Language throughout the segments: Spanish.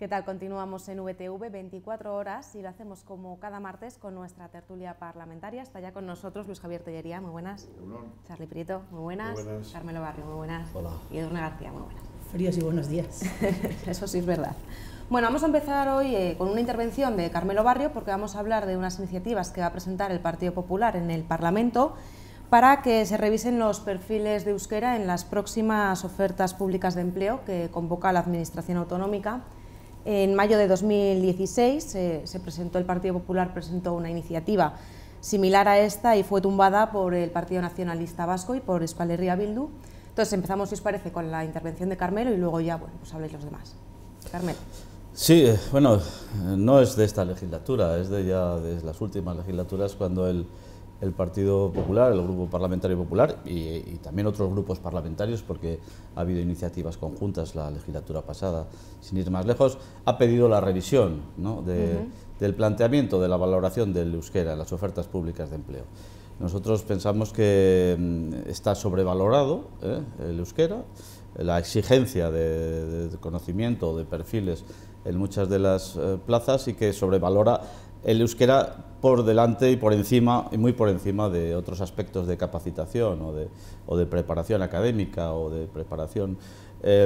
¿Qué tal? Continuamos en VTV 24 horas y lo hacemos como cada martes con nuestra tertulia parlamentaria. Está ya con nosotros Luis Javier Tellería, muy buenas. Charly Prieto, muy buenas. Muy buenas. Carmelo Barrio, muy buenas. Hola. Y Edurne García, muy buenas. Fríos y buenos días. Eso sí es verdad. Bueno, vamos a empezar hoy con una intervención de Carmelo Barrio porque vamos a hablar de unas iniciativas que va a presentar el Partido Popular en el Parlamento para que se revisen los perfiles de euskera en las próximas ofertas públicas de empleo que convoca la Administración Autonómica. En mayo de 2016 el Partido Popular presentó una iniciativa similar a esta y fue tumbada por el Partido Nacionalista Vasco y por Euskal Herria Bildu. Entonces empezamos, si os parece, con la intervención de Carmelo y luego ya, bueno, pues habléis los demás. Carmelo. Sí, bueno, no es de esta legislatura, es de las últimas legislaturas cuando el Partido Popular, el Grupo Parlamentario Popular y también otros grupos parlamentarios, porque ha habido iniciativas conjuntas la legislatura pasada, sin ir más lejos, ha pedido la revisión, ¿no?, del planteamiento de la valoración del euskera en las ofertas públicas de empleo. Nosotros pensamos que está sobrevalorado el euskera, la exigencia de conocimiento, de perfiles en muchas de las plazas, y que sobrevalora el euskera por delante y por encima, y muy por encima de otros aspectos de capacitación o de preparación académica o de preparación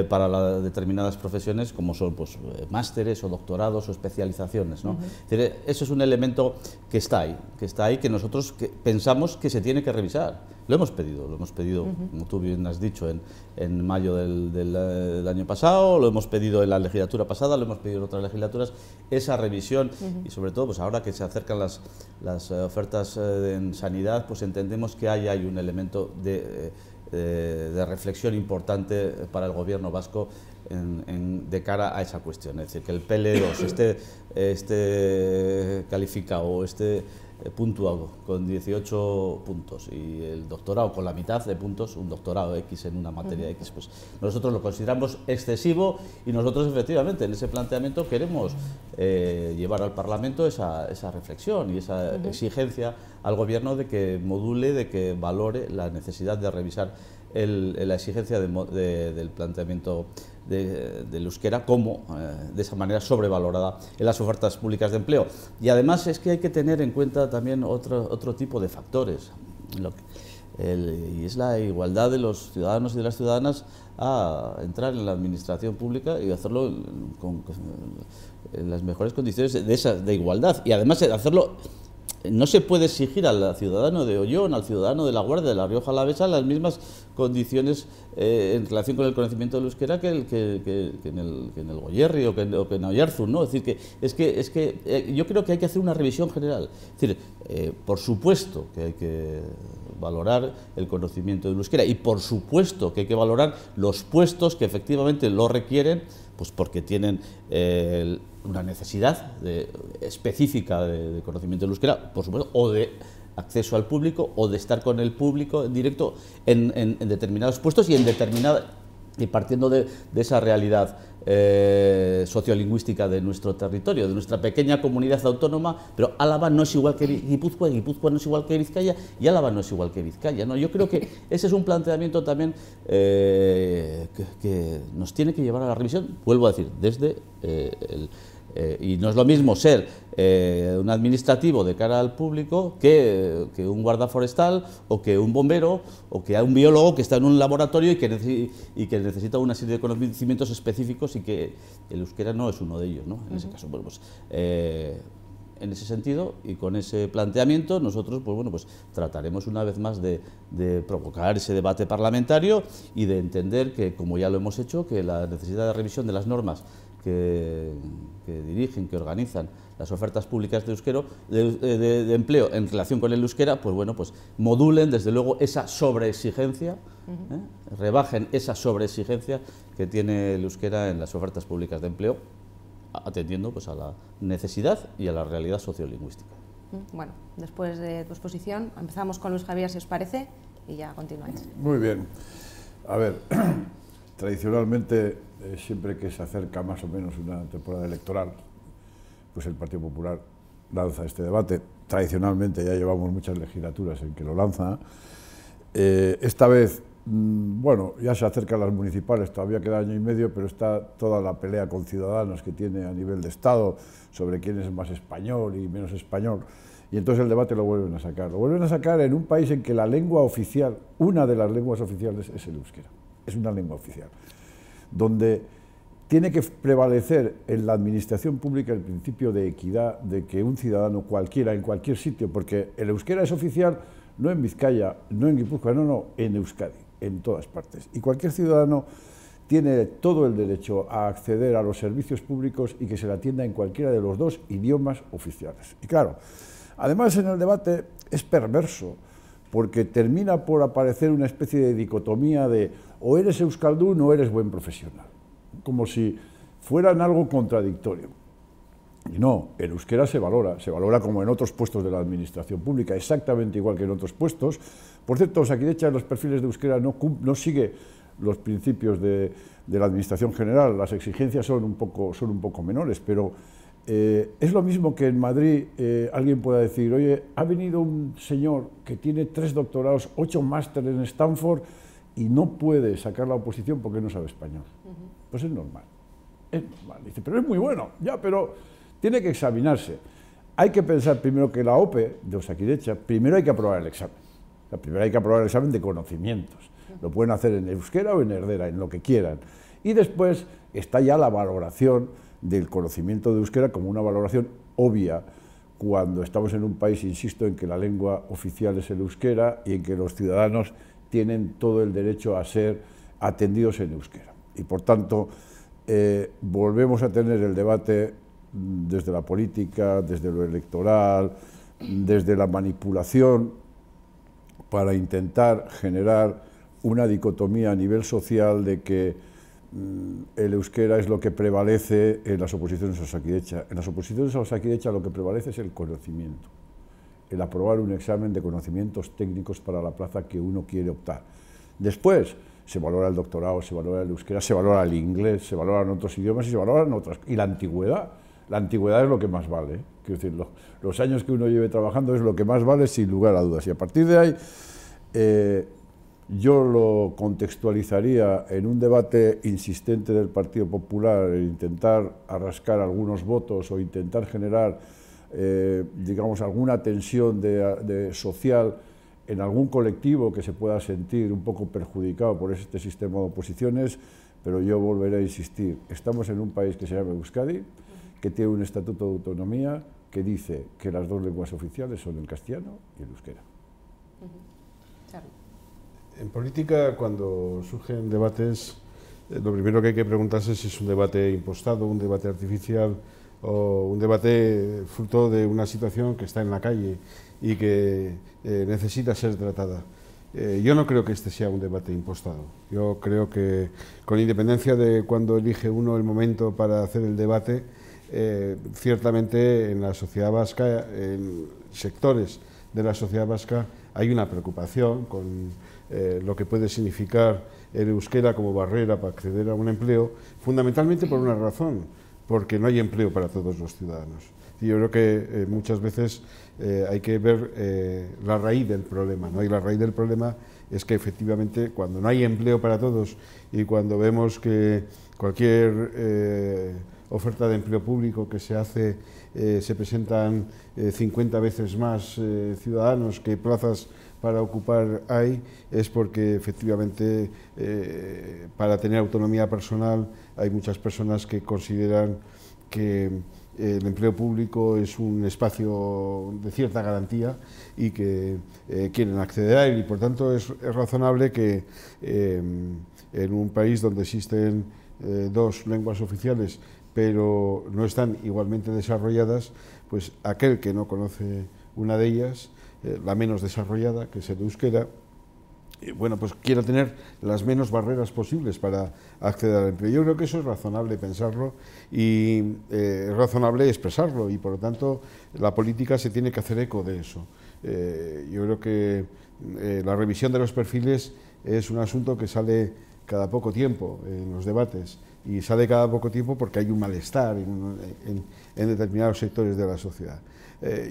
para determinadas profesiones, como son pues, másteres o doctorados o especializaciones, ¿no? Es decir, eso es un elemento que está ahí, que nosotros pensamos que se tiene que revisar. Lo hemos pedido, como tú bien has dicho, en mayo del año pasado, lo hemos pedido en la legislatura pasada, lo hemos pedido en otras legislaturas, esa revisión, y sobre todo pues ahora que se acercan las ofertas en sanidad, pues entendemos que hay un elemento de reflexión importante para el gobierno vasco de cara a esa cuestión. Es decir, que el PL2 esté calificado o esté puntuado con 18 puntos y el doctorado con la mitad de puntos, un doctorado X en una materia X, pues nosotros lo consideramos excesivo, y nosotros efectivamente en ese planteamiento queremos llevar al Parlamento esa reflexión y esa exigencia al gobierno de que module, de que valore la necesidad de revisar la exigencia del planteamiento del euskera como de esa manera sobrevalorada en las ofertas públicas de empleo. Y además es que hay que tener en cuenta también otro tipo de factores, y es la igualdad de los ciudadanos y de las ciudadanas a entrar en la administración pública y hacerlo en las mejores condiciones de igualdad, y además de hacerlo. No se puede exigir al ciudadano de Ollón, al ciudadano de La Guardia, de La Rioja Alavesa, las mismas condiciones en relación con el conocimiento del euskera que en el Goierri o que en Oyarzun, ¿no? Es decir, que yo creo que hay que hacer una revisión general. Es decir, por supuesto que hay que valorar el conocimiento del euskera, y por supuesto que hay que valorar los puestos que efectivamente lo requieren, pues porque tienen una necesidad específica de conocimiento del euskera, por supuesto, o de acceso al público, o de estar con el público en directo en determinados puestos y partiendo de esa realidad sociolingüística de nuestro territorio, de nuestra pequeña comunidad autónoma. Pero Álava no es igual que Guipúzcoa, Guipúzcoa no es igual que Vizcaya, y Álava no es igual que Vizcaya, ¿no? Yo creo que ese es un planteamiento también que nos tiene que llevar a la revisión, vuelvo a decir, desde y no es lo mismo ser un administrativo de cara al público que un guarda forestal, o que un bombero, o que un biólogo que está en un laboratorio y que necesita una serie de conocimientos específicos, y que el euskera no es uno de ellos, ¿no? En ese caso, bueno, pues en ese sentido y con ese planteamiento nosotros pues trataremos una vez más de provocar ese debate parlamentario y de entender que, como ya lo hemos hecho, que la necesidad de revisión de las normas que dirigen, que organizan las ofertas públicas de empleo en relación con el euskera, pues bueno, pues modulen desde luego esa sobreexigencia, rebajen esa sobreexigencia que tiene el euskera en las ofertas públicas de empleo, atendiendo pues a la necesidad y a la realidad sociolingüística. Bueno, después de tu exposición empezamos con Luis Javier, si os parece, y ya continuáis. Muy bien. A ver, tradicionalmente, siempre que se acerca más o menos una temporada electoral, pues el Partido Popular lanza este debate. Tradicionalmente ya llevamos muchas legislaturas en que lo lanza. Esta vez Bueno, ya se acercan las municipales, todavía queda año y medio, pero está toda la pelea con Ciudadanos que tiene a nivel de Estado sobre quién es más español y menos español. Y entonces el debate lo vuelven a sacar. Lo vuelven a sacar en un país en que la lengua oficial, una de las lenguas oficiales es el euskera. Es una lengua oficial. Donde tiene que prevalecer en la administración pública el principio de equidad, de que un ciudadano cualquiera, en cualquier sitio, porque el euskera es oficial no en Vizcaya, no en Guipúzcoa, no, en Euskadi, en todas partes. Y cualquier ciudadano tiene todo el derecho a acceder a los servicios públicos y que se le atienda en cualquiera de los dos idiomas oficiales. Y claro, además en el debate es perverso, porque termina por aparecer una especie de dicotomía de o eres euskaldún o eres buen profesional, como si fueran algo contradictorio. Y no, el euskera se valora como en otros puestos de la administración pública, exactamente igual que en otros puestos. Por cierto, Osakidetza en los perfiles de euskera no sigue los principios de la administración general, las exigencias son un poco menores, pero es lo mismo que en Madrid alguien pueda decir, oye, ha venido un señor que tiene 3 doctorados, 8 másteres en Stanford y no puede sacar la oposición porque no sabe español. Pues es normal. Dice, pero es muy bueno, ya, pero tiene que examinarse. Hay que pensar primero que la OPE de Osakidetza, primero hay que aprobar el examen. O sea, primero hay que aprobar el examen de conocimientos. Lo pueden hacer en euskera o en herdera, en lo que quieran. Y después está ya la valoración del conocimiento de euskera como una valoración obvia cuando estamos en un país, insisto, en que la lengua oficial es el euskera y en que los ciudadanos tienen todo el derecho a ser atendidos en euskera. Y por tanto, volvemos a tener el debate desde la política, desde lo electoral, desde la manipulación, para intentar generar una dicotomía a nivel social de que el euskera es lo que prevalece en las oposiciones a Osakidetza. En las oposiciones a Osakidetza lo que prevalece es el conocimiento, el aprobar un examen de conocimientos técnicos para la plaza que uno quiere optar. Después se valora el doctorado, se valora el euskera, se valora el inglés, se valoran otros idiomas y se valoran otras. Y la antigüedad. La antigüedad es lo que más vale. Quiero decir, los años que uno lleve trabajando es lo que más vale, sin lugar a dudas. Y a partir de ahí, yo lo contextualizaría en un debate insistente del Partido Popular, en intentar arrascar algunos votos o intentar generar, digamos, alguna tensión social en algún colectivo que se pueda sentir un poco perjudicado por este sistema de oposiciones, pero yo volveré a insistir. Estamos en un país que se llama Euskadi, que tiene un estatuto de autonomía que dice que las 2 lenguas oficiales son el castellano y el euskera. En política, cuando surgen debates, lo primero que hay que preguntarse es si es un debate impostado, un debate artificial o un debate fruto de una situación que está en la calle y que necesita ser tratada. Yo no creo que este sea un debate impostado. Yo creo que, con independencia de cuando elige uno el momento para hacer el debate, ciertamente en la sociedad vasca, en sectores de la sociedad vasca, hay una preocupación con lo que puede significar el euskera como barrera para acceder a un empleo, fundamentalmente por una razón, porque no hay empleo para todos los ciudadanos. Y yo creo que muchas veces hay que ver la raíz del problema, ¿no? Y la raíz del problema es que efectivamente cuando no hay empleo para todos y cuando vemos que cualquier oferta de empleo público que se hace, se presentan 50 veces más ciudadanos que plazas para ocupar hay, es porque efectivamente para tener autonomía personal hay muchas personas que consideran que el empleo público es un espacio de cierta garantía y que quieren acceder a él, y por tanto es razonable que en un país donde existen 2 lenguas oficiales pero no están igualmente desarrolladas, pues aquel que no conoce una de ellas, la menos desarrollada, que es el euskera, bueno, pues quiera tener las menos barreras posibles para acceder al empleo. Yo creo que eso es razonable pensarlo y es razonable expresarlo, y por lo tanto la política se tiene que hacer eco de eso. Yo creo que la revisión de los perfiles es un asunto que sale cada poco tiempo en los debates, y sale cada poco tiempo porque hay un malestar en determinados sectores de la sociedad.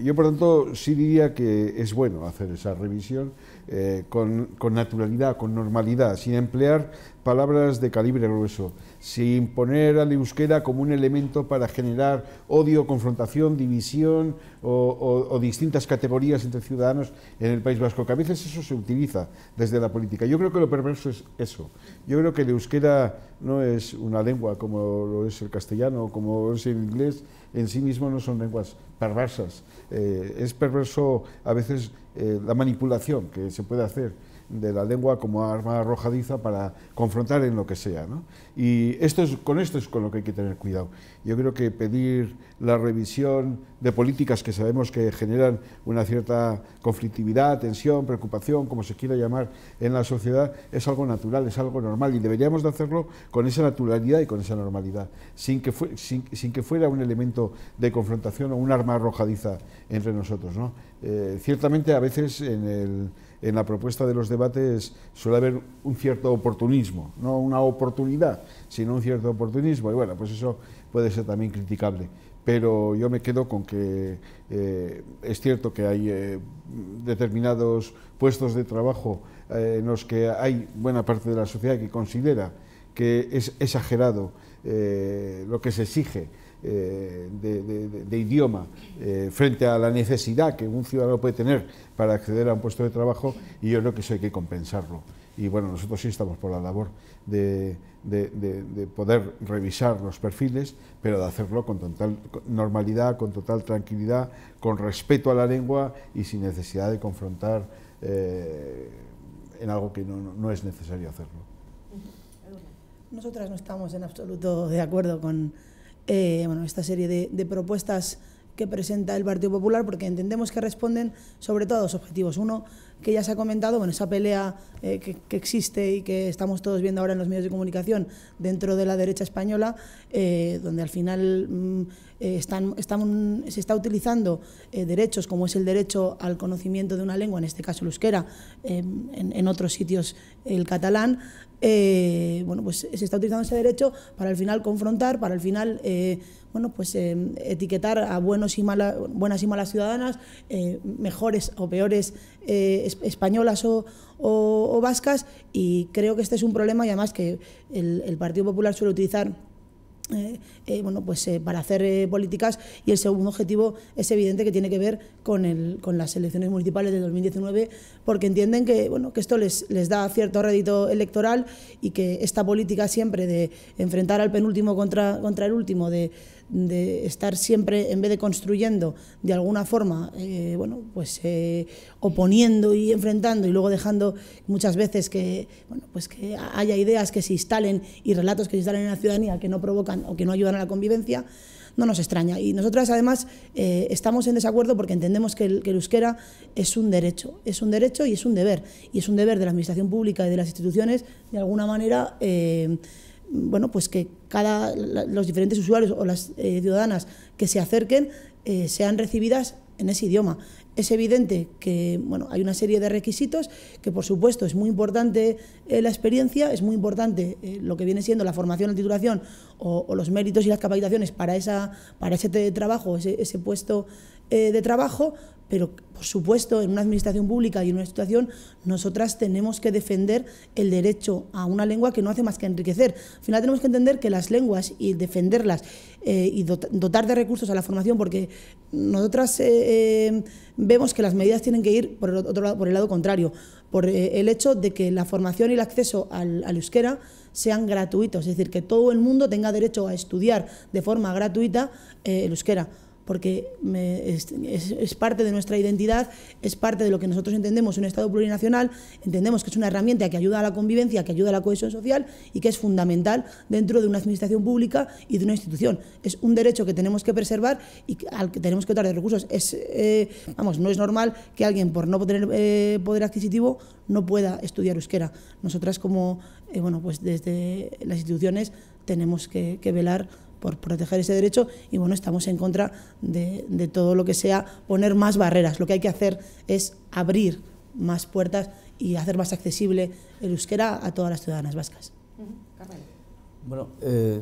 Yo, por tanto, sí diría que es bueno hacer esa revisión con naturalidad, con normalidad, sin emplear palabras de calibre grueso, sin poner al euskera como un elemento para generar odio, confrontación, división o distintas categorías entre ciudadanos en el País Vasco, que a veces eso se utiliza desde la política. Yo creo que lo perverso es eso. Yo creo que el euskera no es una lengua como lo es el castellano, como es el inglés, en sí mismo no son lenguas perversas. Es perverso a veces la manipulación que se puede hacer de la lengua como arma arrojadiza para confrontar en lo que sea, ¿no? Y con esto es con lo que hay que tener cuidado. Yo creo que pedir la revisión de políticas que sabemos que generan una cierta conflictividad, tensión, preocupación, como se quiera llamar en la sociedad, es algo natural, es algo normal y deberíamos de hacerlo con esa naturalidad y con esa normalidad, sin que fuera un elemento de confrontación o un arma arrojadiza entre nosotros, ¿no? Ciertamente a veces en la propuesta de los debates suele haber un cierto oportunismo, no una oportunidad, sino un cierto oportunismo, y bueno, pues eso puede ser también criticable. Pero yo me quedo con que es cierto que hay determinados puestos de trabajo en los que hay buena parte de la sociedad que considera que es exagerado lo que se exige de idioma frente a la necesidad que un ciudadano puede tener para acceder a un puesto de trabajo, y yo creo que eso hay que compensarlo. Y bueno, nosotros sí estamos por la labor de poder revisar los perfiles, pero de hacerlo con total normalidad, con total tranquilidad, con respeto a la lengua y sin necesidad de confrontar en algo que no es necesario hacerlo. Nosotras no estamos en absoluto de acuerdo con esta serie de propuestas que presenta el Partido Popular, porque entendemos que responden sobre todo a dos objetivos. Uno, que ya se ha comentado, bueno, esa pelea que existe y que estamos todos viendo ahora en los medios de comunicación dentro de la derecha española, donde al final se está utilizando derechos como es el derecho al conocimiento de una lengua, en este caso el euskera, en otros sitios el catalán. Bueno, pues se está utilizando ese derecho para al final confrontar, para al final etiquetar a buenas y malas ciudadanas, mejores o peores españolas o vascas, y creo que este es un problema, y además que el Partido Popular suele utilizar para hacer políticas, y el segundo objetivo es evidente que tiene que ver con las elecciones municipales de 2019, porque entienden que esto les da cierto rédito electoral, y que esta política siempre de enfrentar al penúltimo contra el último, de estar siempre, en vez de construyendo de alguna forma, oponiendo y enfrentando, y luego dejando muchas veces que haya ideas que se instalen y relatos que se instalen en la ciudadanía que no provocan o que no ayudan a la convivencia, no nos extraña. Y nosotras además estamos en desacuerdo porque entendemos que el euskera es un derecho y es un deber, y es un deber de la administración pública y de las instituciones, de alguna manera, que los diferentes usuarios o las ciudadanas que se acerquen sean recibidas en ese idioma. Es evidente que hay una serie de requisitos, que por supuesto es muy importante la experiencia, es muy importante lo que viene siendo la formación, la titulación o los méritos y las capacitaciones para ese trabajo, ese puesto de trabajo, pero por supuesto en una administración pública y en una institución nosotras tenemos que defender el derecho a una lengua que no hace más que enriquecer. Al final tenemos que entender que las lenguas, y defenderlas y dotar de recursos a la formación, porque nosotras vemos que las medidas tienen que ir por el lado contrario, por el hecho de que la formación y el acceso al euskera sean gratuitos, es decir, que todo el mundo tenga derecho a estudiar de forma gratuita el euskera, porque es parte de nuestra identidad, es parte de lo que nosotros entendemos un Estado plurinacional, entendemos que es una herramienta que ayuda a la convivencia, que ayuda a la cohesión social, y que es fundamental dentro de una administración pública y de una institución. Es un derecho que tenemos que preservar y al que tenemos que dotar de recursos. No es normal que alguien, por no tener poder adquisitivo, no pueda estudiar euskera. Nosotras, como desde las instituciones, tenemos que velar por proteger ese derecho, y estamos en contra de todo lo que sea poner más barreras. Lo que hay que hacer es abrir más puertas y hacer más accesible el euskera a todas las ciudadanas vascas. Bueno,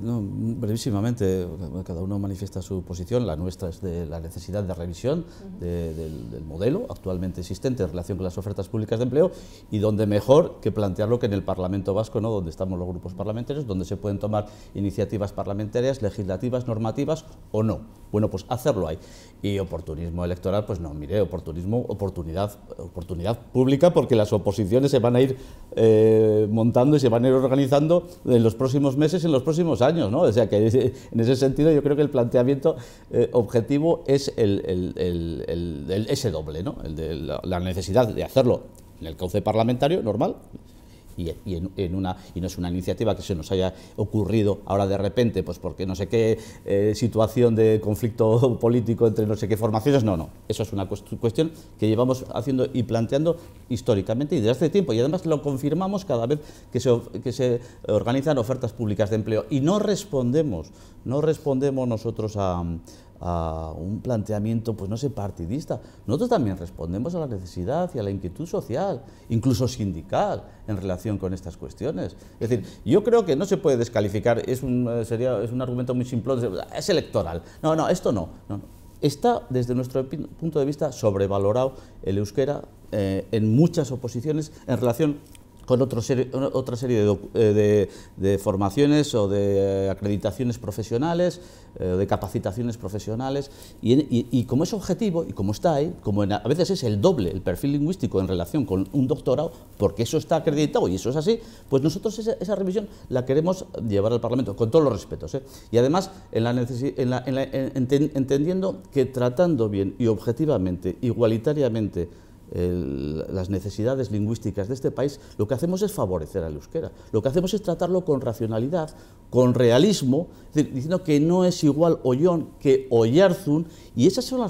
no, brevísimamente, cada uno manifiesta su posición. La nuestra es de la necesidad de revisión del modelo actualmente existente en relación con las ofertas públicas de empleo, y donde mejor que plantearlo que en el Parlamento Vasco, ¿no?, donde estamos los grupos parlamentarios, donde se pueden tomar iniciativas parlamentarias, legislativas, normativas o no. Bueno, pues hacerlo ahí. Y oportunismo electoral, pues no, mire, oportunidad pública, porque las oposiciones se van a ir montando y se van a ir organizando en los próximos meses, en los próximos años, ¿no? O sea que en ese sentido yo creo que el planteamiento objetivo es ese doble, ¿no? El de la necesidad de hacerlo en el cauce parlamentario normal, y no es una iniciativa que se nos haya ocurrido ahora de repente, pues porque no sé qué situación de conflicto político entre no sé qué formaciones. No, eso es una cuestión que llevamos haciendo y planteando históricamente y desde hace tiempo, y además lo confirmamos cada vez que se organizan ofertas públicas de empleo, y no respondemos nosotros a un planteamiento, pues no sé, partidista. Nosotros también respondemos a la necesidad y a la inquietud social, incluso sindical, en relación con estas cuestiones. Es decir, yo creo que no se puede descalificar, es un argumento muy simple, es electoral. No, esto no. Está, desde nuestro punto de vista, sobrevalorado el euskera en muchas oposiciones en relación con otra serie de formaciones o de acreditaciones profesionales, de capacitaciones profesionales, y como es objetivo y como está ahí, como a veces es el doble el perfil lingüístico en relación con un doctorado, porque eso está acreditado y eso es así, pues nosotros esa revisión la queremos llevar al Parlamento, con todos los respetos, y además entendiendo que tratando bien y objetivamente, igualitariamente, las necesidades lingüísticas de este país, lo que hacemos es favorecer al euskera, lo que hacemos es tratarlo con racionalidad, con realismo, diciendo que no es igual Ollón que Oyarzún, y esas son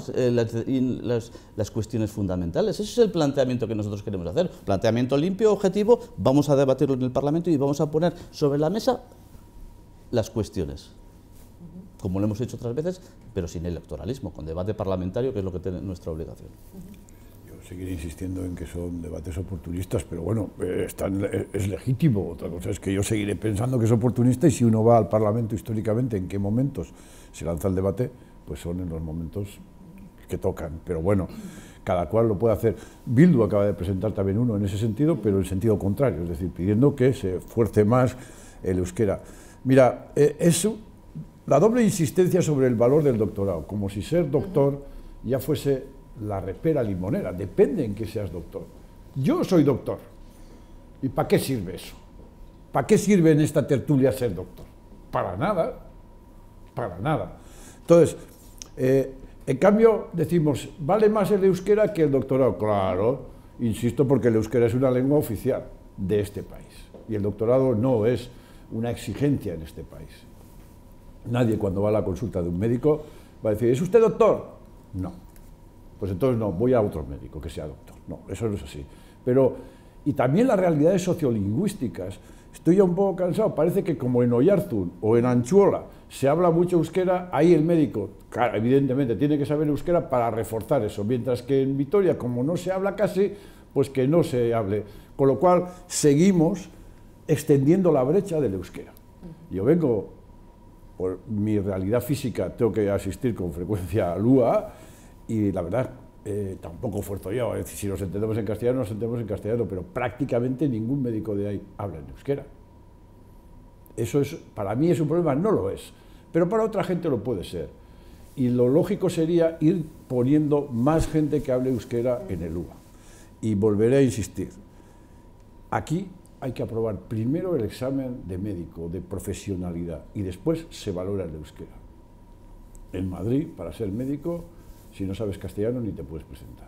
las cuestiones fundamentales. Ese es el planteamiento que nosotros queremos hacer, planteamiento limpio, objetivo. Vamos a debatirlo en el Parlamento y vamos a poner sobre la mesa las cuestiones, como lo hemos hecho otras veces, pero sin electoralismo, con debate parlamentario, que es lo que tiene nuestra obligación. Seguiré insistiendo en que son debates oportunistas, pero bueno, es legítimo. Otra cosa es que yo seguiré pensando que es oportunista, y si uno va al Parlamento históricamente, en qué momentos se lanza el debate, pues son en los momentos que tocan. Pero bueno, cada cual lo puede hacer. Bildu acaba de presentar también uno en ese sentido, pero en sentido contrario, es decir, pidiendo que se fuerce más el euskera. Mira, la doble insistencia sobre el valor del doctorado, como si ser doctor ya fuese la repera limonera, depende en que seas doctor. Yo soy doctor, ¿y para qué sirve eso? ¿Para qué sirve en esta tertulia ser doctor? Para nada, para nada. Entonces, en cambio decimos, vale más el euskera que el doctorado. Claro, insisto, porque el euskera es una lengua oficial de este país, y el doctorado no es una exigencia en este país. Nadie, cuando va a la consulta de un médico, va a decir, ¿es usted doctor? No. Pues entonces no, voy a otro médico que sea doctor. No, eso no es así. Pero, y también las realidades sociolingüísticas. Estoy ya un poco cansado, parece que como en Oyarzún o en Antzuola se habla mucho euskera, ahí el médico, claro, evidentemente tiene que saber euskera para reforzar eso, mientras que en Vitoria, como no se habla casi, pues que no se hable. Con lo cual, seguimos extendiendo la brecha del euskera. Yo vengo, por mi realidad física, tengo que asistir con frecuencia al UA, y la verdad, tampoco esfuerzo yo, es decir, si nos entendemos en castellano, nos entendemos en castellano, pero prácticamente ningún médico de ahí habla en euskera. Eso es, para mí es un problema, no lo es, pero para otra gente lo puede ser. Y lo lógico sería ir poniendo más gente que hable euskera en el UA. Y volveré a insistir, aquí hay que aprobar primero el examen de médico, de profesionalidad, y después se valora el euskera. En Madrid, para ser médico, si no sabes castellano ni te puedes presentar.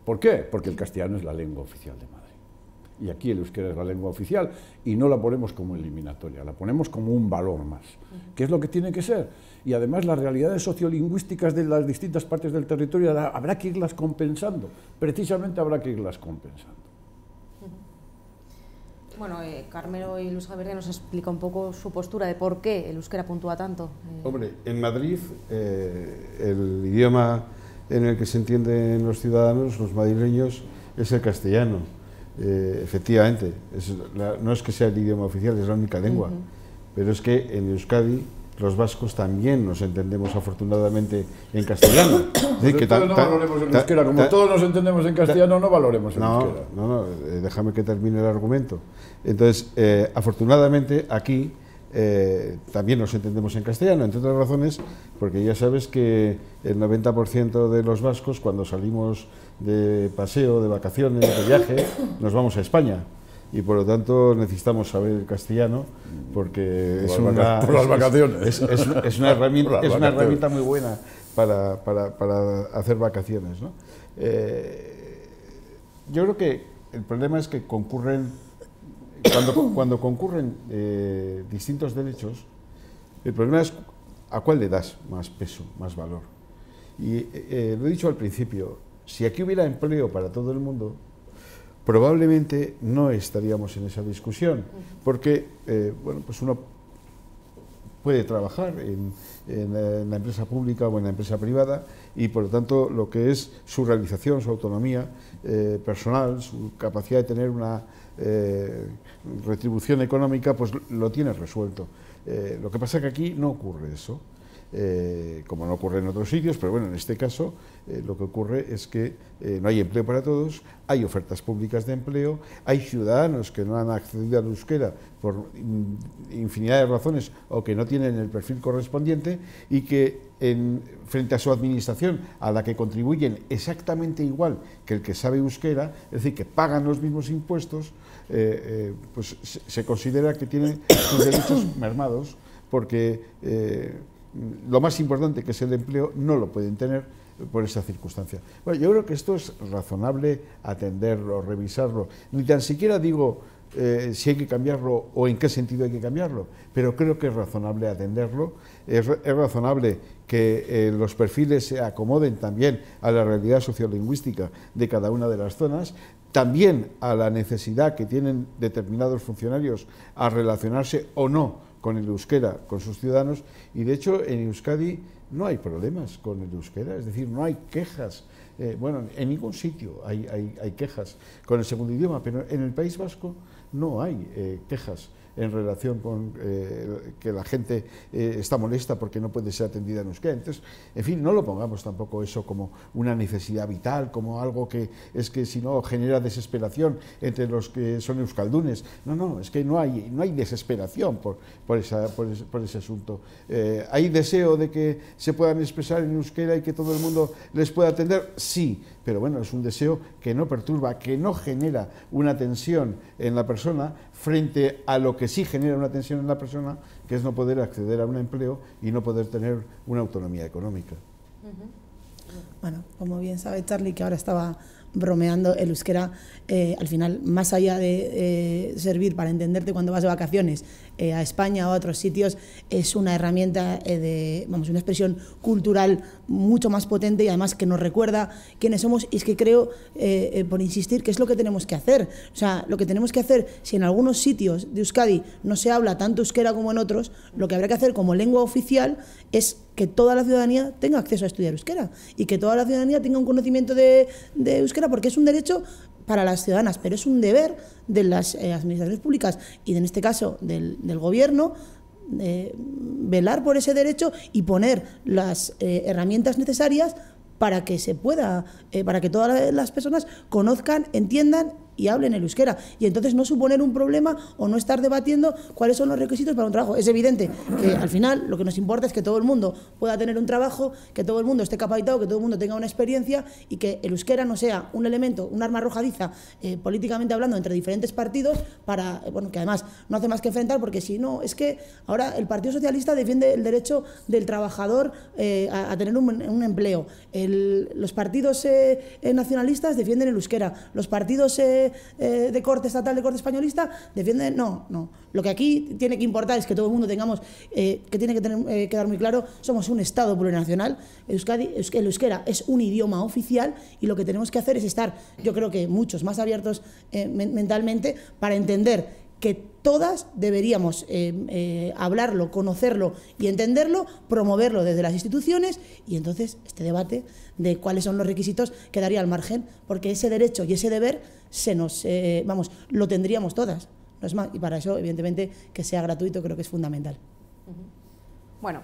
¿Por qué? Porque el castellano es la lengua oficial de Madrid. Y aquí el euskera es la lengua oficial, y no la ponemos como eliminatoria, la ponemos como un valor más, que es lo que tiene que ser. Y además las realidades sociolingüísticas de las distintas partes del territorio habrá que irlas compensando, precisamente habrá que irlas compensando. Bueno, Carmelo y Luis Javier nos explica un poco su postura de por qué el euskera puntúa tanto. Hombre, en Madrid el idioma en el que se entienden los ciudadanos, los madrileños, es el castellano. Efectivamente, no es que sea el idioma oficial, es la única lengua. pero es que en Euskadi los vascos también nos entendemos afortunadamente en castellano. Es decir, no valoremos el euskera, como todos nos entendemos en castellano, no valoremos el euskera. No, déjame que termine el argumento. Entonces, afortunadamente aquí también nos entendemos en castellano, entre otras razones, porque ya sabes que el 90% de los vascos, cuando salimos de paseo, de vacaciones, de viaje, nos vamos a España. Y por lo tanto necesitamos saber el castellano, porque es una herramienta muy buena para hacer vacaciones, ¿no? Yo creo que el problema es que concurren, cuando concurren distintos derechos, el problema es a cuál le das más peso, más valor. Y lo he dicho al principio, si aquí hubiera empleo para todo el mundo, probablemente no estaríamos en esa discusión, porque bueno, pues uno puede trabajar en la empresa pública o en la empresa privada y por lo tanto lo que es su realización, su autonomía personal, su capacidad de tener una retribución económica, pues lo tiene resuelto. Lo que pasa es que aquí no ocurre eso. Como no ocurre en otros sitios, pero bueno, en este caso lo que ocurre es que no hay empleo para todos, hay ofertas públicas de empleo, hay ciudadanos que no han accedido al euskera por infinidad de razones o que no tienen el perfil correspondiente y que frente a su administración, a la que contribuyen exactamente igual que el que sabe euskera, es decir, que pagan los mismos impuestos, pues se considera que tienen sus derechos mermados porque lo más importante, que es el empleo, no lo pueden tener por esa circunstancia. Bueno, yo creo que esto es razonable atenderlo, revisarlo. Ni tan siquiera digo si hay que cambiarlo o en qué sentido hay que cambiarlo, pero creo que es razonable atenderlo, es razonable que los perfiles se acomoden también a la realidad sociolingüística de cada una de las zonas, también a la necesidad que tienen determinados funcionarios a relacionarse o no con el euskera, con sus ciudadanos, y de hecho en Euskadi no hay problemas con el euskera, es decir, no hay quejas, bueno, en ningún sitio hay quejas con el segundo idioma, pero en el País Vasco no hay quejas en relación con que la gente está molesta porque no puede ser atendida en euskera. Entonces, en fin, no lo pongamos tampoco eso como una necesidad vital, como algo que es que si no genera desesperación entre los que son euskaldunes. No, es que no hay desesperación por ese asunto. ¿Hay deseo de que se puedan expresar en euskera y que todo el mundo les pueda atender? Sí, pero bueno, es un deseo que no perturba, que no genera una tensión en la persona frente a lo que sí genera una tensión en la persona, que es no poder acceder a un empleo y no poder tener una autonomía económica. Bueno, como bien sabe Charlie, que ahora estaba bromeando, el euskera al final, más allá de servir para entenderte cuando vas de vacaciones a España o a otros sitios, es una herramienta una expresión cultural mucho más potente y además que nos recuerda quiénes somos. Y es que creo, por insistir, que es lo que tenemos que hacer. O sea, lo que tenemos que hacer, si en algunos sitios de Euskadi no se habla tanto euskera como en otros, lo que habrá que hacer como lengua oficial es que toda la ciudadanía tenga acceso a estudiar euskera y que toda la ciudadanía tenga un conocimiento de euskera, porque es un derecho para las ciudadanas, pero es un deber de las administraciones públicas y en este caso del gobierno velar por ese derecho y poner las herramientas necesarias para que se pueda, para que todas las personas conozcan, entiendan y hablen el euskera, y entonces no suponer un problema o no estar debatiendo cuáles son los requisitos para un trabajo. Es evidente que al final lo que nos importa es que todo el mundo pueda tener un trabajo, que todo el mundo esté capacitado, que todo el mundo tenga una experiencia y que el euskera no sea un elemento, un arma arrojadiza políticamente hablando entre diferentes partidos para, bueno, que además no hace más que enfrentar, porque si no, es que ahora el Partido Socialista defiende el derecho del trabajador a tener un empleo, los partidos nacionalistas defienden el euskera, los partidos de corte estatal, de corte españolista, defienden... No. Lo que aquí tiene que importar es que todo el mundo tengamos, que tiene que quedar muy claro, somos un Estado plurinacional. El euskera es un idioma oficial y lo que tenemos que hacer es estar, yo creo que muchos más abiertos mentalmente para entender que todas deberíamos hablarlo, conocerlo y entenderlo, promoverlo desde las instituciones, y entonces este debate de cuáles son los requisitos quedaría al margen, porque ese derecho y ese deber lo tendríamos todas. no es más. Y para eso, evidentemente, que sea gratuito creo que es fundamental. Bueno,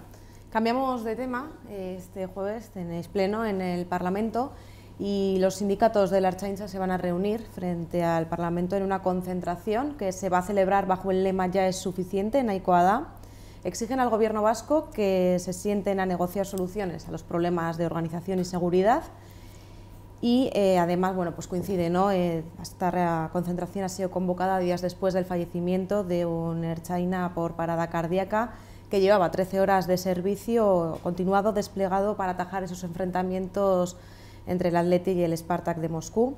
cambiamos de tema. Este jueves tenéis pleno en el Parlamento y los sindicatos de la Ertzaintza se van a reunir frente al Parlamento en una concentración que se va a celebrar bajo el lema "Ya es suficiente", nahikoa da. Exigen al Gobierno vasco que se sienten a negociar soluciones a los problemas de organización y seguridad. Y además, bueno, pues coincide, ¿no? Esta concentración ha sido convocada días después del fallecimiento de un ertzaina por parada cardíaca que llevaba 13 horas de servicio continuado desplegado para atajar esos enfrentamientos entre el Athletic y el Spartak de Moscú.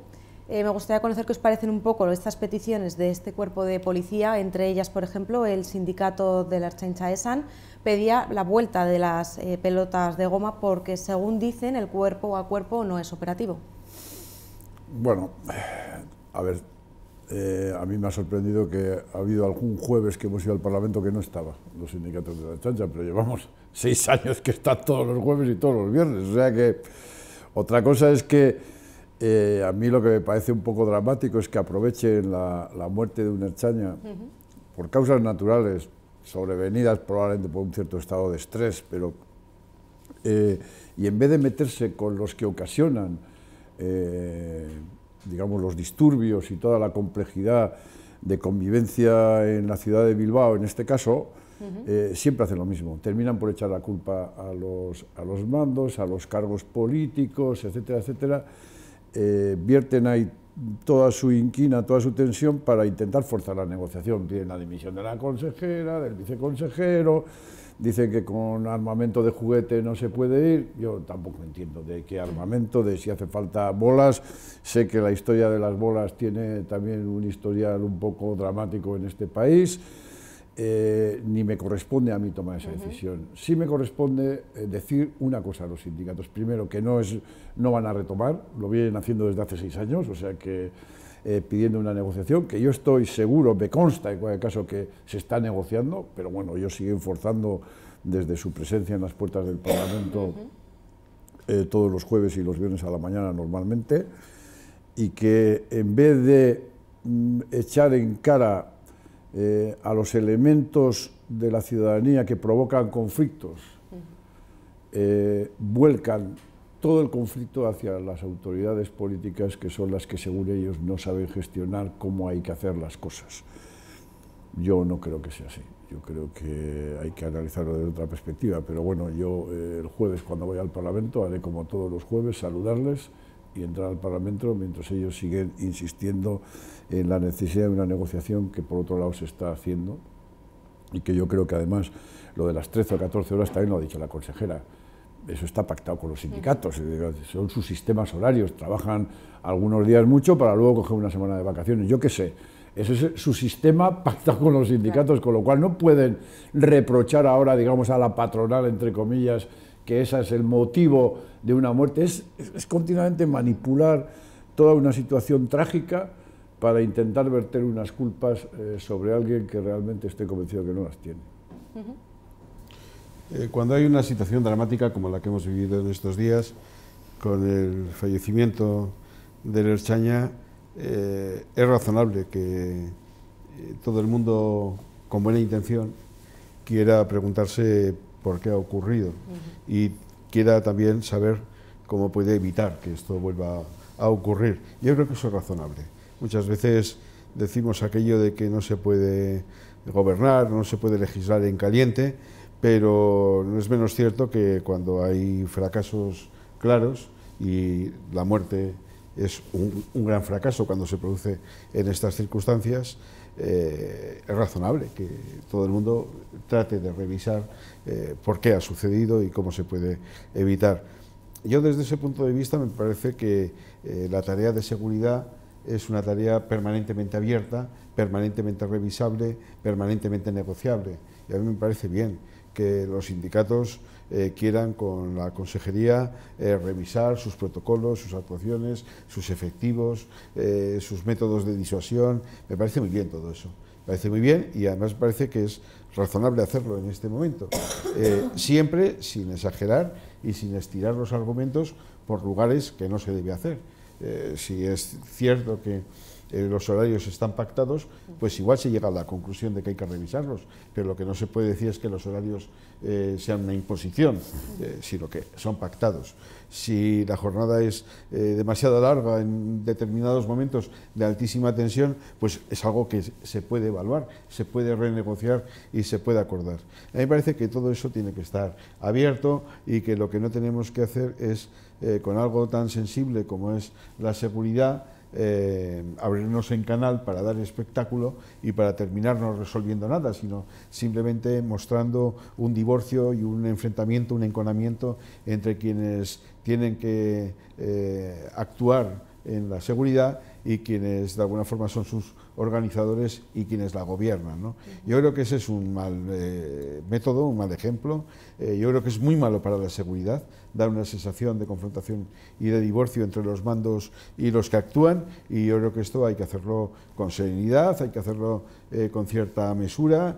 Me gustaría conocer qué os parecen un poco estas peticiones de este cuerpo de policía. Entre ellas, por ejemplo, el sindicato de la Ertzaintza Esan pedía la vuelta de las pelotas de goma porque, según dicen, el cuerpo a cuerpo no es operativo. Bueno, a ver, a mí me ha sorprendido que ha habido algún jueves que hemos ido al Parlamento que no estaban los sindicatos de la Ertzaintza, pero llevamos 6 años que están todos los jueves y todos los viernes. O sea que otra cosa es que a mí lo que me parece un poco dramático es que aprovechen la muerte de un ertzaina por causas naturales, sobrevenidas probablemente por un cierto estado de estrés, pero y en vez de meterse con los que ocasionan digamos, los disturbios y toda la complejidad de convivencia en la ciudad de Bilbao, en este caso, siempre hacen lo mismo. Terminan por echar la culpa a los mandos, a los cargos políticos, etcétera, etcétera. Vierten ahí toda su inquina, toda su tensión para intentar forzar la negociación. Piden la dimisión de la consejera, del viceconsejero, dicen que con armamento de juguete no se puede ir. Yo tampoco entiendo de qué armamento, de si hace falta bolas. Sé que la historia de las bolas tiene también un historial un poco dramático en este país. Ni me corresponde a mí tomar esa decisión. Sí me corresponde decir una cosa a los sindicatos. Primero, que no van a retomar, lo vienen haciendo desde hace 6 años, o sea que pidiendo una negociación, que yo estoy seguro, me consta en cualquier caso que se está negociando, pero bueno, ellos siguen forzando desde su presencia en las puertas del Parlamento todos los jueves y los viernes a la mañana normalmente, y que en vez de echar en cara a los elementos de la ciudadanía que provocan conflictos, vuelcan todo el conflicto hacia las autoridades políticas, que son las que según ellos no saben gestionar cómo hay que hacer las cosas. Yo no creo que sea así, yo creo que hay que analizarlo desde otra perspectiva, pero bueno, yo el jueves cuando vaya al Parlamento haré como todos los jueves, saludarles y entrar al Parlamento mientras ellos siguen insistiendo en la necesidad de una negociación que por otro lado se está haciendo y que yo creo que además lo de las 13 o 14 horas también lo ha dicho la consejera. Eso está pactado con los sindicatos, son sus sistemas horarios, trabajan algunos días mucho para luego coger una semana de vacaciones, yo qué sé. Ese es su sistema pactado con los sindicatos, con lo cual no pueden reprochar ahora, digamos, a la patronal, entre comillas, que ese es el motivo de una muerte. Es continuamente manipular toda una situación trágica para intentar verter unas culpas sobre alguien que realmente estoy convencido que no las tiene. Cuando hay una situación dramática como la que hemos vivido en estos días, con el fallecimiento del ertzaina, es razonable que todo el mundo con buena intención quiera preguntarse por qué ha ocurrido y quiera también saber cómo puede evitar que esto vuelva a ocurrir. Yo creo que eso es razonable. Muchas veces decimos aquello de que no se puede gobernar, no se puede legislar en caliente, pero no es menos cierto que cuando hay fracasos claros, y la muerte es un gran fracaso cuando se produce en estas circunstancias, es razonable que todo el mundo trate de revisar por qué ha sucedido y cómo se puede evitar. Yo desde ese punto de vista me parece que la tarea de seguridad es una tarea permanentemente abierta, permanentemente revisable, permanentemente negociable, y a mí me parece bien que los sindicatos quieran con la consejería revisar sus protocolos, sus actuaciones, sus efectivos, sus métodos de disuasión. Me parece muy bien todo eso, me parece muy bien, y además me parece que es razonable hacerlo en este momento, siempre sin exagerar y sin estirar los argumentos por lugares que no se debe hacer. Si es cierto que los horarios están pactados, pues igual se llega a la conclusión de que hay que revisarlos, pero lo que no se puede decir es que los horarios sean una imposición, sino que son pactados. Si la jornada es demasiado larga en determinados momentos de altísima tensión, pues es algo que se puede evaluar, se puede renegociar y se puede acordar. A mí me parece que todo eso tiene que estar abierto y que lo que no tenemos que hacer es, con algo tan sensible como es la seguridad, abrirnos en canal para dar espectáculo y para terminar no resolviendo nada, sino simplemente mostrando un divorcio y un enfrentamiento, un enconamiento entre quienes tienen que actuar en la seguridad y quienes de alguna forma son sus organizadores y quienes la gobiernan, ¿no? Yo creo que ese es un mal método, un mal ejemplo. Yo creo que es muy malo para la seguridad, dar una sensación de confrontación y de divorcio entre los mandos y los que actúan, y yo creo que esto hay que hacerlo con serenidad, hay que hacerlo con cierta mesura,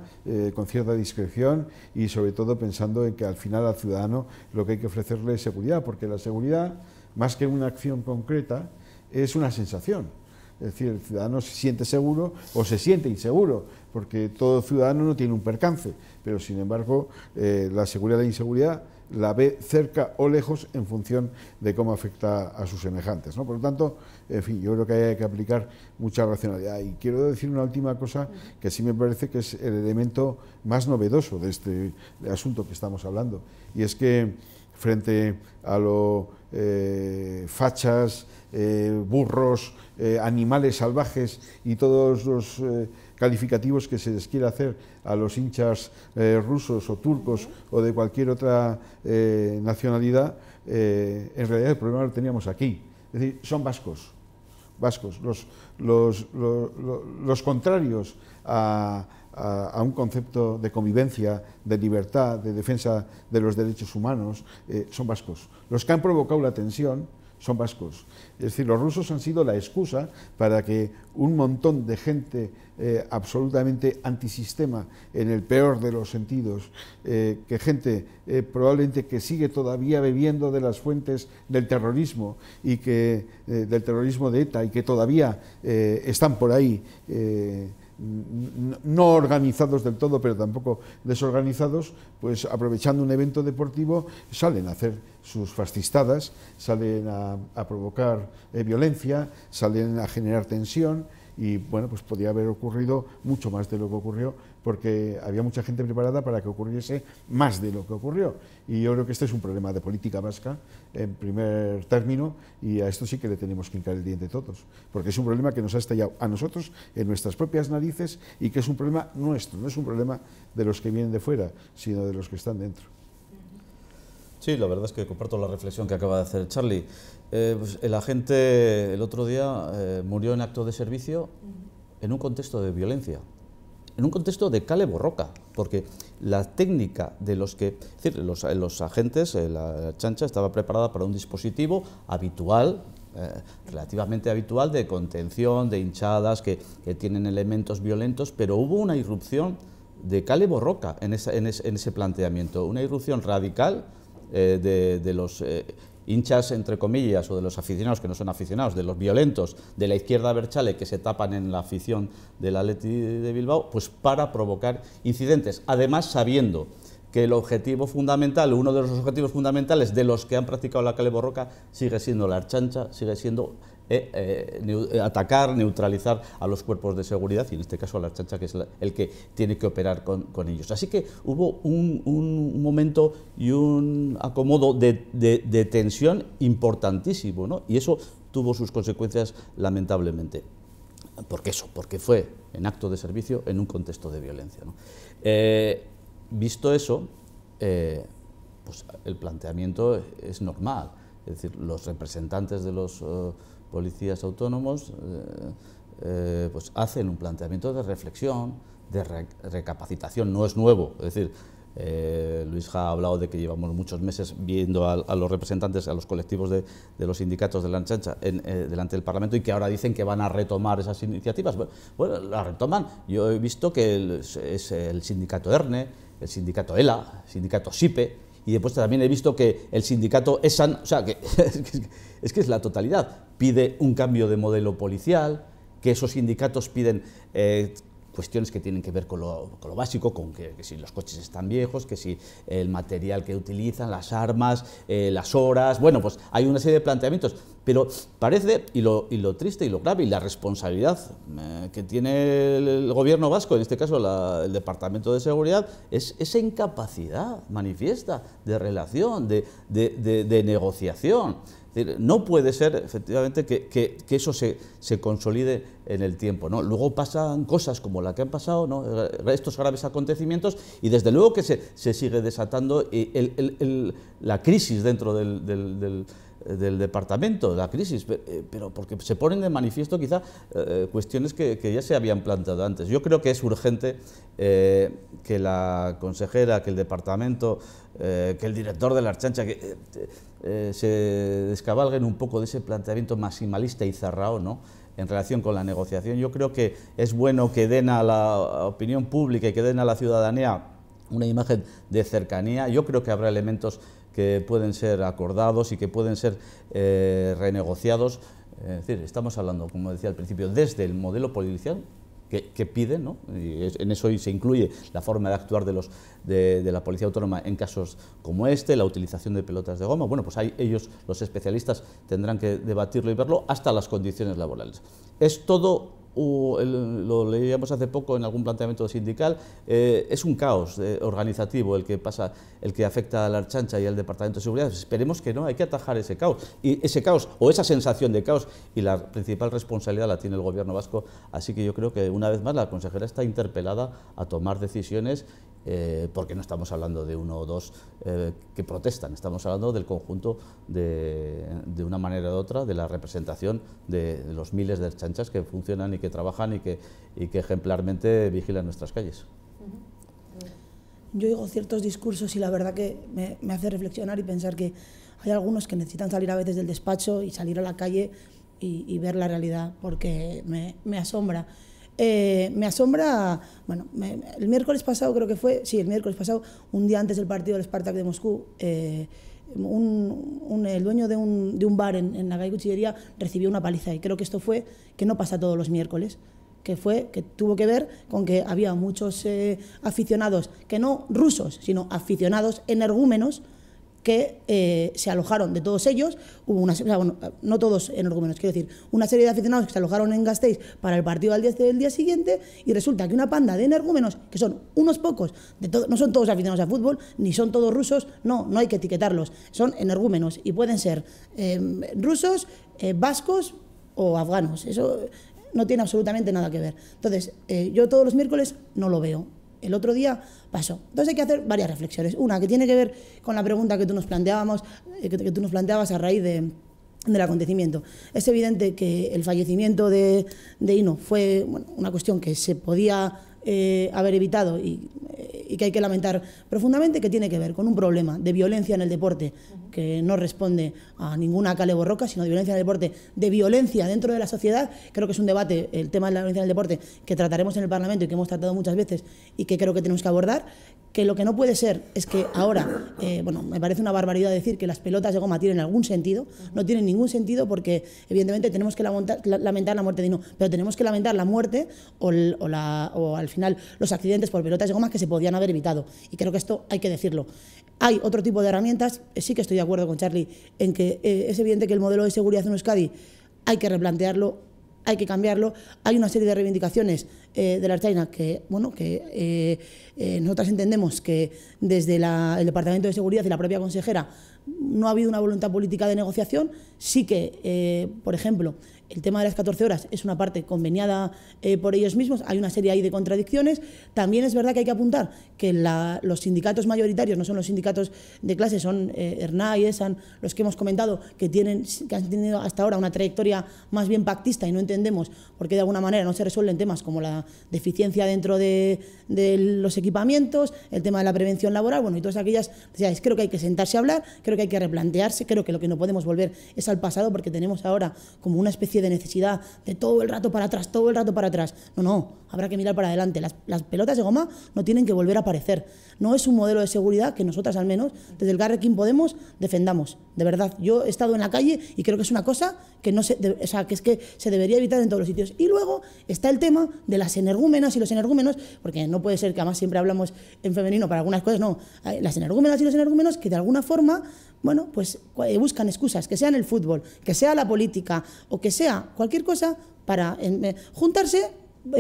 con cierta discreción y sobre todo pensando en que al final al ciudadano lo que hay que ofrecerle es seguridad, porque la seguridad, más que una acción concreta, es una sensación. Es decir, el ciudadano se siente seguro o se siente inseguro, porque todo ciudadano no tiene un percance, pero sin embargo la seguridad e la inseguridad la ve cerca o lejos en función de cómo afecta a sus semejantes, ¿no? Por lo tanto, en fin, yo creo que hay que aplicar mucha racionalidad. Y quiero decir una última cosa que sí me parece que es el elemento más novedoso de este asunto que estamos hablando, y es que frente a los fachas, burros, animales salvajes y todos los calificativos que se les quiere hacer a los hinchas rusos o turcos o de cualquier otra nacionalidad, en realidad el problema lo teníamos aquí. Es decir, son vascos, los contrarios a un concepto de convivencia, de libertad, de defensa de los derechos humanos, son vascos. Los que han provocado la tensión son vascos. Es decir, los rusos han sido la excusa para que un montón de gente absolutamente antisistema, en el peor de los sentidos, que gente probablemente que sigue todavía bebiendo de las fuentes del terrorismo y que del terrorismo de ETA y que todavía están por ahí, no organizados del todo, pero tampoco desorganizados, pues aprovechando un evento deportivo salen a hacer sus fascistadas, salen a provocar violencia, salen a generar tensión y bueno, pues podía haber ocurrido mucho más de lo que ocurrió, porque había mucha gente preparada para que ocurriese más de lo que ocurrió. Y yo creo que este es un problema de política vasca en primer término, y a esto sí que le tenemos que hincar el diente todos, porque es un problema que nos ha estallado a nosotros en nuestras propias narices y que es un problema nuestro, no es un problema de los que vienen de fuera, sino de los que están dentro. Sí, la verdad es que comparto la reflexión que acaba de hacer Charlie. Pues el agente el otro día murió en acto de servicio en un contexto de violencia, en un contexto de cale borroca, porque la técnica de los que, es decir, los agentes, la chancha estaba preparada para un dispositivo habitual, relativamente habitual, de contención, de hinchadas, que tienen elementos violentos, pero hubo una irrupción de cale borroca en ese planteamiento, una irrupción radical de los hinchas, entre comillas, o de los aficionados que no son aficionados, de los violentos de la izquierda abertzale que se tapan en la afición del Athletic de Bilbao, pues para provocar incidentes, además sabiendo que el objetivo fundamental, uno de los objetivos fundamentales de los que han practicado la cale borroca sigue siendo la Ertzaintza, sigue siendo atacar, neutralizar a los cuerpos de seguridad, y en este caso a la Ertzaintza, que es el que tiene que operar con ellos. Así que hubo un momento y un acomodo de tensión importantísimo, ¿no? Y eso tuvo sus consecuencias lamentablemente. Porque fue en acto de servicio en un contexto de violencia, ¿no? Visto eso, pues el planteamiento es normal, es decir, los representantes de los policías autónomos pues hacen un planteamiento de reflexión, de recapacitación, no es nuevo, es decir, Luis ha hablado de que llevamos muchos meses viendo a los representantes, a los colectivos de los sindicatos de la Ertzaintza delante del Parlamento, y que ahora dicen que van a retomar esas iniciativas. Bueno, las retoman. Yo he visto que es el sindicato ERNE, el sindicato ELA, el sindicato SIPE, y después también he visto que el sindicato ESAN, o sea, que es la totalidad, pide un cambio de modelo policial, que esos sindicatos piden cuestiones que tienen que ver con lo básico, con que si los coches están viejos, que si el material que utilizan, las armas, las horas, bueno, pues hay una serie de planteamientos, pero parece, y lo triste y lo grave y la responsabilidad que tiene el gobierno vasco, en este caso el Departamento de Seguridad, es esa incapacidad manifiesta de relación, de negociación. Es decir, no puede ser, efectivamente, que eso se consolide en el tiempo, ¿no? Luego pasan cosas como la que han pasado, ¿no? Estos graves acontecimientos, y desde luego que se sigue desatando la crisis dentro del departamento, la crisis, pero porque se ponen de manifiesto quizá cuestiones que ya se habían planteado antes. Yo creo que es urgente que la consejera, que el departamento, que el director de la Ertzaintza, que se descabalguen un poco de ese planteamiento maximalista y cerrado, ¿no?, en relación con la negociación. Yo creo que es bueno que den a la opinión pública y que den a la ciudadanía una imagen de cercanía. Yo creo que habrá elementos que pueden ser acordados y que pueden ser renegociados. Es decir, estamos hablando, como decía al principio, desde el modelo policial que piden, ¿no? Y en eso se incluye la forma de actuar de la Policía Autónoma en casos como este, la utilización de pelotas de goma. Bueno, pues ahí ellos, los especialistas, tendrán que debatirlo y verlo, hasta las condiciones laborales. Es todo, lo leíamos hace poco en algún planteamiento sindical, es un caos organizativo el que afecta a la Ertzaintza y al Departamento de Seguridad. Esperemos que no, hay que atajar ese caos, y ese caos, o esa sensación de caos, y la principal responsabilidad la tiene el gobierno vasco. Así que yo creo que una vez más la consejera está interpelada a tomar decisiones, porque no estamos hablando de uno o dos que protestan, estamos hablando del conjunto, de una manera u otra, de la representación de los miles de ertzaintzas que funcionan y que trabajan y que ejemplarmente vigilan nuestras calles. Yo oigo ciertos discursos y la verdad que me hace reflexionar y pensar que hay algunos que necesitan salir a veces del despacho y salir a la calle y ver la realidad, porque me asombra. Me asombra, bueno, el miércoles pasado creo que fue, sí, el miércoles pasado, un día antes del partido del Spartak de Moscú, el dueño de un bar en la calle Cuchillería recibió una paliza, y creo que esto fue, que no pasa todos los miércoles, que tuvo que ver con que había muchos aficionados, que no rusos, sino aficionados energúmenos, que se alojaron de todos ellos. Hubo no todos energúmenos, quiero decir, una serie de aficionados que se alojaron en Gasteiz para el partido del día siguiente, y resulta que una panda de energúmenos, que son unos pocos, no son todos aficionados a fútbol, ni son todos rusos, no hay que etiquetarlos, son energúmenos, y pueden ser rusos, vascos o afganos, eso no tiene absolutamente nada que ver. Entonces, yo todos los miércoles no lo veo. El otro día pasó. Entonces hay que hacer varias reflexiones. Una que tiene que ver con la pregunta que tú nos planteabas a raíz del acontecimiento. Es evidente que el fallecimiento de Hino fue una cuestión que se podía haber evitado y que hay que lamentar profundamente, que tiene que ver con un problema de violencia en el deporte que no responde a ninguna cale borroca, sino de violencia en el deporte, de violencia dentro de la sociedad. Creo que es un debate, el tema de la violencia en el deporte, que trataremos en el Parlamento y que hemos tratado muchas veces y que creo que tenemos que abordar. Que lo que no puede ser es que ahora, me parece una barbaridad decir que las pelotas de goma tienen algún sentido. No tienen ningún sentido, porque evidentemente tenemos que lamentar la muerte de Hino, pero tenemos que lamentar la muerte o al final los accidentes por pelotas de goma que se podían haber evitado, y creo que esto hay que decirlo. Hay otro tipo de herramientas. Sí que estoy de acuerdo con Charlie en que es evidente que el modelo de seguridad en Euskadi hay que replantearlo, hay que cambiarlo. Hay una serie de reivindicaciones de la Ertzaintza que nosotras entendemos que desde el Departamento de Seguridad y la propia consejera no ha habido una voluntad política de negociación. Sí que, por ejemplo, el tema de las 14 horas es una parte conveniada por ellos mismos. Hay una serie ahí de contradicciones. También es verdad que hay que apuntar que los sindicatos mayoritarios no son los sindicatos de clase, son ERNA y ESAN, los que hemos comentado, que han tenido hasta ahora una trayectoria más bien pactista, y no entendemos por qué de alguna manera no se resuelven temas como la deficiencia dentro de los equipamientos, el tema de la prevención laboral, y todas aquellas necesidades. Creo que hay que sentarse a hablar, creo que hay que replantearse, creo que lo que no podemos volver es al pasado, porque tenemos ahora como una especie de necesidad de todo el rato para atrás, todo el rato para atrás. No, habrá que mirar para adelante. Las pelotas de goma no tienen que volver a aparecer. No es un modelo de seguridad que nosotras, al menos, desde el Elkarrekin Podemos, defendamos. De verdad, yo he estado en la calle y creo que es una cosa que se debería evitar en todos los sitios. Y luego está el tema de las energúmenas y los energúmenos, porque no puede ser que además siempre hablamos en femenino para algunas cosas, no. Las energúmenas y los energúmenos que de alguna forma, bueno, pues buscan excusas, que sea en el fútbol, que sea la política o que sea cualquier cosa para juntarse,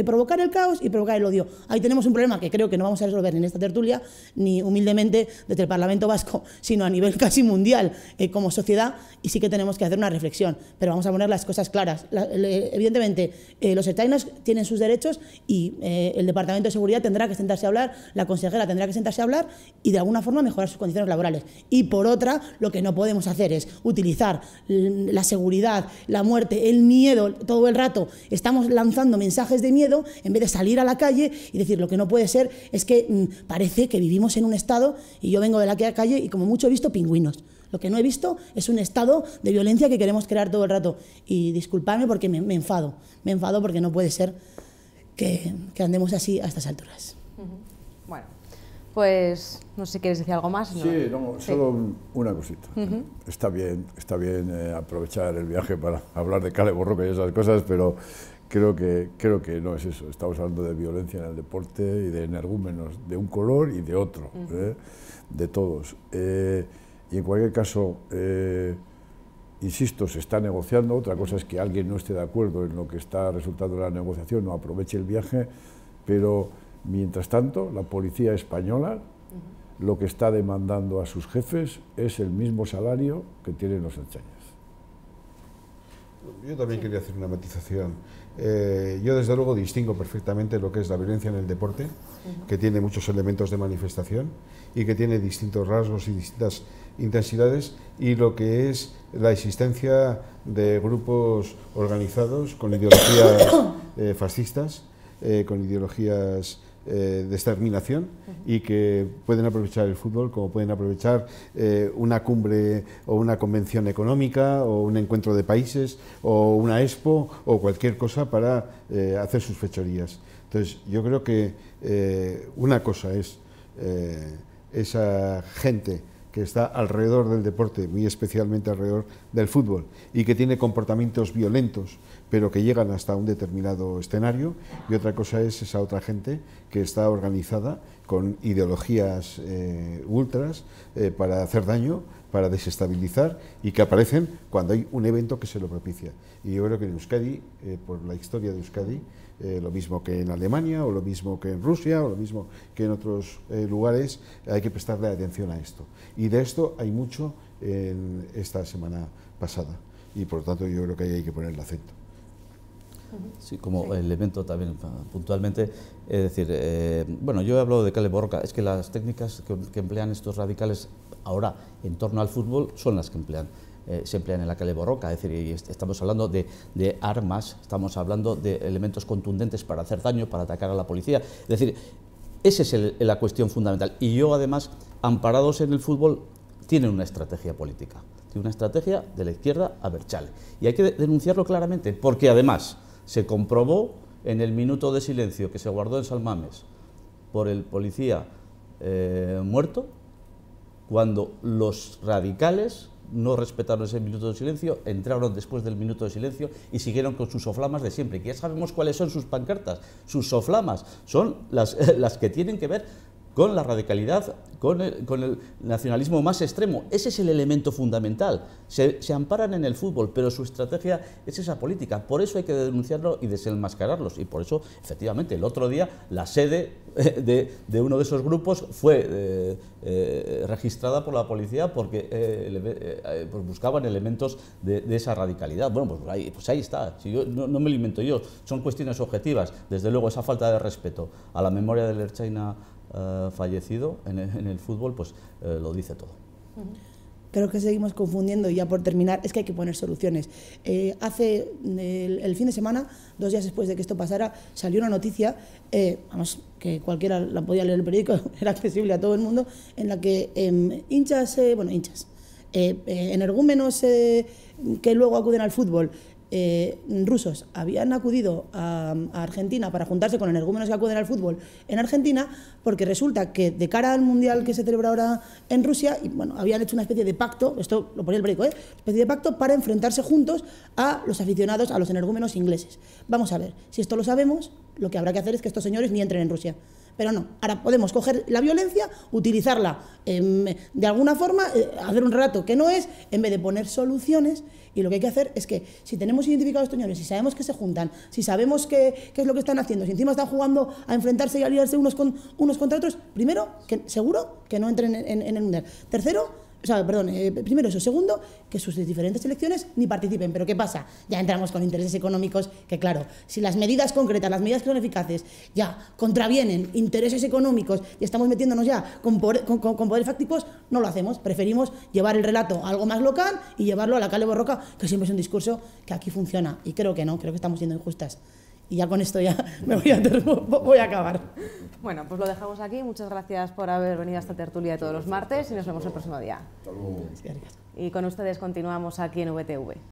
provocar el caos y provocar el odio. Ahí tenemos un problema que creo que no vamos a resolver en esta tertulia, ni humildemente desde el Parlamento Vasco, sino a nivel casi mundial como sociedad, y sí que tenemos que hacer una reflexión. Pero vamos a poner las cosas claras. Evidentemente, los ertzainas tienen sus derechos y el Departamento de Seguridad tendrá que sentarse a hablar, la consejera tendrá que sentarse a hablar y de alguna forma mejorar sus condiciones laborales. Y por otra, lo que no podemos hacer es utilizar la seguridad, la muerte, el miedo todo el rato. Estamos lanzando mensajes de miedo en vez de salir a la calle y decir lo que no puede ser es que parece que vivimos en un estado, y yo vengo de la calle y como mucho he visto pingüinos. Lo que no he visto es un estado de violencia que queremos crear todo el rato. Y disculpadme porque me enfado porque no puede ser que andemos así a estas alturas. Bueno, pues no sé si quieres decir algo más. ¿No? Sí, solo una cosita. Está bien aprovechar el viaje para hablar de Kale Borroka y esas cosas, pero creo que no es eso. Estamos hablando de violencia en el deporte y de energúmenos de un color y de otro, de todos. Y en cualquier caso, insisto, se está negociando. Otra cosa es que alguien no esté de acuerdo en lo que está resultando de la negociación, no aproveche el viaje, pero mientras tanto, la policía española lo que está demandando a sus jefes es el mismo salario que tienen los ertzainas. Yo también quería hacer una matización. Yo desde luego distingo perfectamente lo que es la violencia en el deporte, que tiene muchos elementos de manifestación y que tiene distintos rasgos y distintas intensidades, y lo que es la existencia de grupos organizados con ideologías fascistas, con ideologías de exterminación, y que pueden aprovechar el fútbol como pueden aprovechar una cumbre o una convención económica o un encuentro de países o una expo o cualquier cosa para hacer sus fechorías. Entonces yo creo que una cosa es esa gente que está alrededor del deporte, muy especialmente alrededor del fútbol, y que tiene comportamientos violentos, pero que llegan hasta un determinado escenario, y otra cosa es esa otra gente que está organizada con ideologías ultras para hacer daño, para desestabilizar, y que aparecen cuando hay un evento que se lo propicia. Y yo creo que en Euskadi, por la historia de Euskadi, lo mismo que en Alemania, o lo mismo que en Rusia, o lo mismo que en otros lugares, hay que prestarle atención a esto. Y de esto hay mucho en esta semana pasada, y por lo tanto yo creo que ahí hay que poner el acento. Sí, como elemento también puntualmente, es decir, bueno, yo he hablado de Kale Borroka, es que las técnicas que emplean estos radicales ahora en torno al fútbol son las que se emplean en la Kale Borroka, es decir, y estamos hablando de armas, estamos hablando de elementos contundentes para hacer daño, para atacar a la policía, es decir, esa es la cuestión fundamental. Y yo, además, amparados en el fútbol, tienen una estrategia política, tiene una estrategia de la izquierda a Berchale, y hay que denunciarlo claramente, porque además se comprobó en el minuto de silencio que se guardó en San Mamés por el policía muerto, cuando los radicales no respetaron ese minuto de silencio, entraron después del minuto de silencio y siguieron con sus soflamas de siempre. Que ya sabemos cuáles son sus pancartas. Sus soflamas son las que tienen que ver con la radicalidad, con el nacionalismo más extremo. Ese es el elemento fundamental. Se amparan en el fútbol, pero su estrategia es esa política. Por eso hay que denunciarlo y desenmascararlos. Y por eso, efectivamente, el otro día la sede de uno de esos grupos fue registrada por la policía porque pues buscaban elementos de esa radicalidad. Bueno, pues ahí está. Si yo, no me lo invento yo. Son cuestiones objetivas. Desde luego, esa falta de respeto a la memoria del ertzaina fallecido en el fútbol, pues lo dice todo. Creo que seguimos confundiendo, y ya por terminar, es que hay que poner soluciones. Hace el fin de semana, 2 días después de que esto pasara, salió una noticia, vamos, que cualquiera la podía leer en el periódico, era accesible a todo el mundo, en la que energúmenos que luego acuden al fútbol, rusos habían acudido a Argentina para juntarse con energúmenos que acuden al fútbol en Argentina, porque resulta que de cara al Mundial que se celebra ahora en Rusia, y bueno, habían hecho una especie de pacto, esto lo ponía el periódico, una especie de pacto para enfrentarse juntos a los aficionados, a los energúmenos ingleses. Vamos a ver, si esto lo sabemos, lo que habrá que hacer es que estos señores ni entren en Rusia. Pero no, ahora podemos coger la violencia, utilizarla de alguna forma, hacer un relato que no es, en vez de poner soluciones. Y lo que hay que hacer es que, si tenemos identificados a estos señores, si sabemos que se juntan, si sabemos qué es lo que están haciendo, si encima están jugando a enfrentarse y a aliarse unos contra otros, primero, que seguro que no entren en el Mundial. Tercero, primero eso. Segundo, que sus diferentes selecciones ni participen. ¿Pero qué pasa? Ya entramos con intereses económicos que, claro, si las medidas concretas, las medidas que son eficaces, ya contravienen intereses económicos y estamos metiéndonos ya con poderes fácticos, no lo hacemos. Preferimos llevar el relato a algo más local y llevarlo a la Kale Borroka, que siempre es un discurso que aquí funciona. Y creo que no, creo que estamos siendo injustas. Y ya con esto ya me voy a acabar. Bueno, pues lo dejamos aquí. Muchas gracias por haber venido a esta tertulia de todos los martes y nos vemos el próximo día. Hasta luego. Y con ustedes continuamos aquí en VTV.